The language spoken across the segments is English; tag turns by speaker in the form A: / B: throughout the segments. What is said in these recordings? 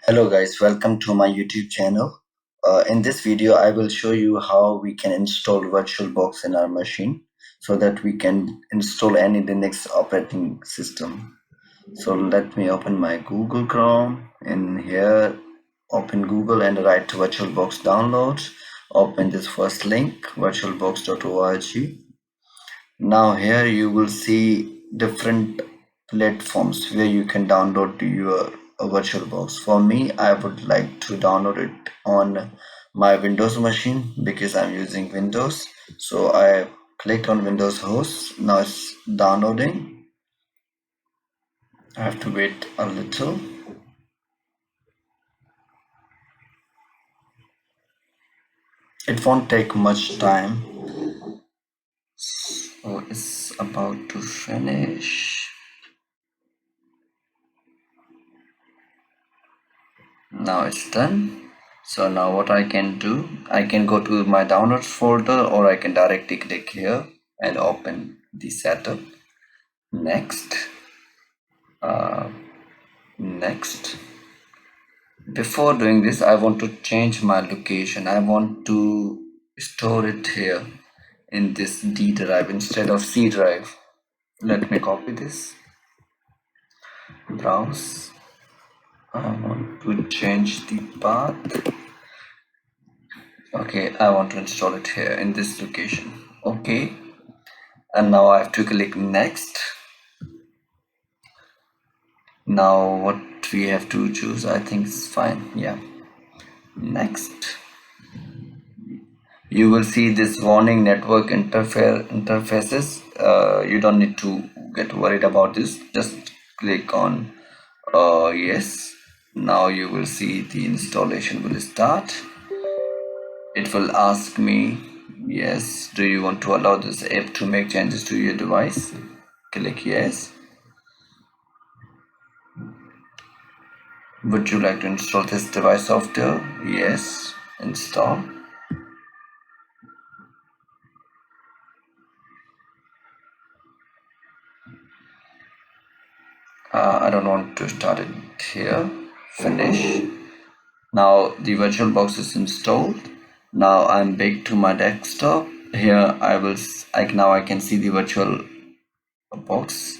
A: Hello guys, welcome to my YouTube channel. In this video, I will show you how we can install VirtualBox in our machine so that we can install any Linux operating system. So let me open my Google Chrome. In here, open Google and write VirtualBox downloads. Open this first link, virtualbox.org. Now here you will see different platforms where you can download your VirtualBox. For me, I would like to download it on my Windows machine because I'm using Windows. So I click on Windows host. Now it's downloading. I have to wait a little. It won't take much time. So it's about to finish. Now it's done. So now what I can do, I can go to my downloads folder or I can directly click here and open the setup. Next. Next. Before doing this, I want to change my location. I want to store it here in this D drive instead of C drive. Let me copy this. Browse. I want to change the path. Okay, I want to install it here in this location. Okay, and now I have to click next. Now what we have to choose, I think it's fine. Yeah, next. You will see this warning network interfaces. You don't need to get worried about this. Just click on yes. Now you will see the installation will start. It will ask me, yes, do you want to allow this app to make changes to your device? Click yes. Would you like to install this device software? Yes, install. I don't want to start it here. Finish. Now the VirtualBox is installed. Now I'm back to my desktop. Here I can see the VirtualBox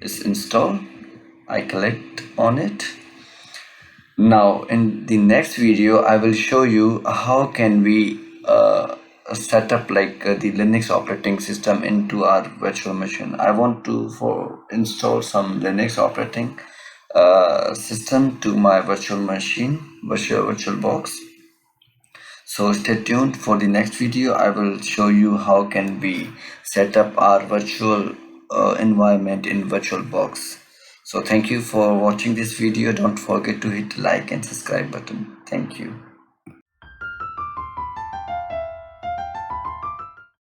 A: is installed. I clicked on it. Now in the next video I will show you how can we set up the Linux operating system into our virtual machine. I want to install some Linux operating system to my virtual machine, VirtualBox. So stay tuned for the next video. I will show you how can we set up our virtual environment in VirtualBox. So thank you for watching this video. Don't forget to hit like and subscribe button. Thank you.